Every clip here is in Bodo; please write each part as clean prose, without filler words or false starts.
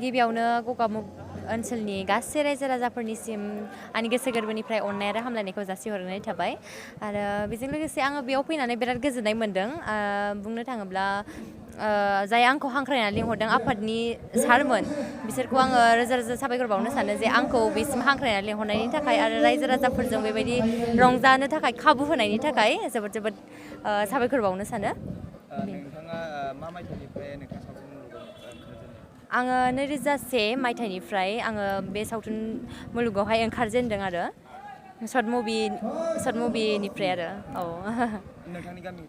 गिबियावनो गगामुग ओनसोलनि गासै रायजो राजाफोरनिसिम आंनि गोसो गोरबोनिफ्राय अननाय आरो हामलायनायखौ जासिहरनाय थाबाय आरो बेजों लोगोसे आङो बेयाव फैनानै बिराद गोजोननाय मोन्दों बुंनो थाङोब्ला जाय आंखौ हांख्रायनानै लिंहरदों आफादनि सारमोन बिसोरखौ आङो रोजा रोजा साबायखर बावनो सानो जे आंखौ बेसिम हांख्रायनानै लिंहरनायनि थाखाय आरो रायजो राजाफोरजों बेबायदि रंजानो थाखाय खाबु होनायनि थाखाय जोबोद जोबोद साबायखर बावनो सानो। नोंथाङा मा मायथाइनिफ्राय नोंथाङा सावथुन मुलुगाव ओंखारजेननाय? आङो 2001 मायथाइनिफ्राय आङो बे सावथुन मुलुगावहाय ओंखारजेनदों आरो सर्ट मुभिनिफ्राय आरो नोंथांनि गामि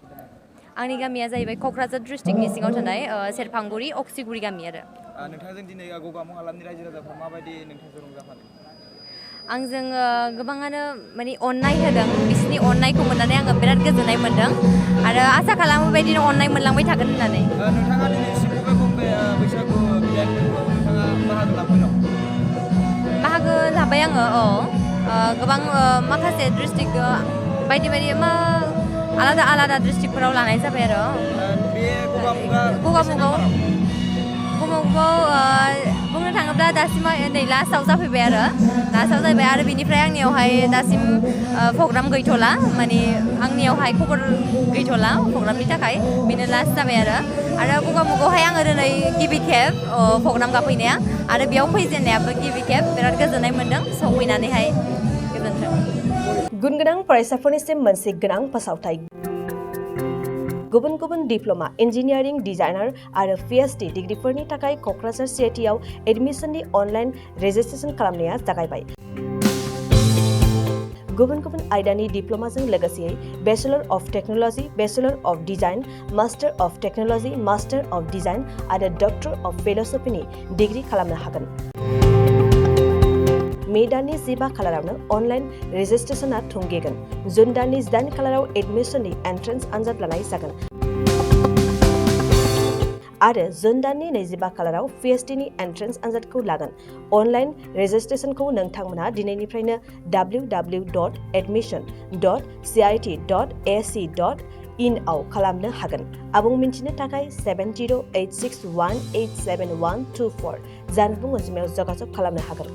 आंनि गामिया जाहैबाय क'क्राझार डिस्ट्रिक्टनि सिङाव थानाय सेरफांगुरि अक्सिगुरि गामि आरो नोंथांजों दिनै गगामुग हालामनि रायजो राजाफ्रा माबायदि नोंथांजों रंजाफादों? आंजों गोबाङानो माने अननाय होदों बिसोरनि अननायखौ मोननानै आङो बिराद गोजोननाय मोन्दों आरो आसा खालामो बेबायदिनो अननाय मोनलांबाय थागोन होननानै। नोंथाङा दिनैसिम बबे बैसागु बिदाय फोरबोआव नोंथाङा बाहागो लाबोबाय दं? बाहागो लाबाय आङो गोबां माखासे डिस्ट्रिक्ट बायदि आलादा आलादा डिस्ट्रिक्टफोराव लानाय जाबाय आरो बे गगामुगआव बुंनो थाङोब्ला दासिमाव नै लास्टआव जाफैबाय आरो बिनिफ्राय आंनियावहाय दासिम प्रग्राम गैथ'ला माने आंनियावहाय खबर गैथ'ला प्रग्रामनि थाखाय बेनो लास्ट जाबाय आरो गगामुगआवहाय आङो दिनै गिबि खेब प्रग्राम गाफैनाया आरो बेयाव फैजेननायाबो गिबि खेब बिराद गोजोननाय मोन्दों सौफैनानैहाय गोजोन्थों। गुन गोनां फरायसाफोरनिसिम मोनसे गोनां फोसावथाय गुबुन गुबुन डिप्ल'मा इन्जिनियारिं डिजाइनार आरो PhD डिग्रिफोरनि थाखाय क'क्राझार CITआव एडमिसननि अनलाइन रेजिस्ट्रेसन खालामनाया जागायबाय। गुबुन गुबुन आयदानि डिप्ल'माजों लोगोसे bachelor of technology, bachelor of design, master of technology, master of design आरो डक्टर अफ फिल'सफिनि डिग्रि खालामनो हागोन। मे दाननि 15 खालारावनो अनलाइन रेजिस्ट्रेसनआ थुंगेगोन। जुन दाननि 8 खालाराव एडमिसननि एन्ट्रेन्स आनजाद लानाय जागोन आरो जुन दाननि 25 खालाराव PhDनि एन्ट्रेन्स आनजादखौ लागोन। अनलाइन रेजिस्ट्रेसनखौ नोंथांमोना दिनैनिफ्रायनो www.admission.cit.ac.in आव खालामनो हागोन। आबुं मिन्थिनो थाखाय 7086187124 जानबुं अनजिमायाव जगाजग खालामनो हागोन।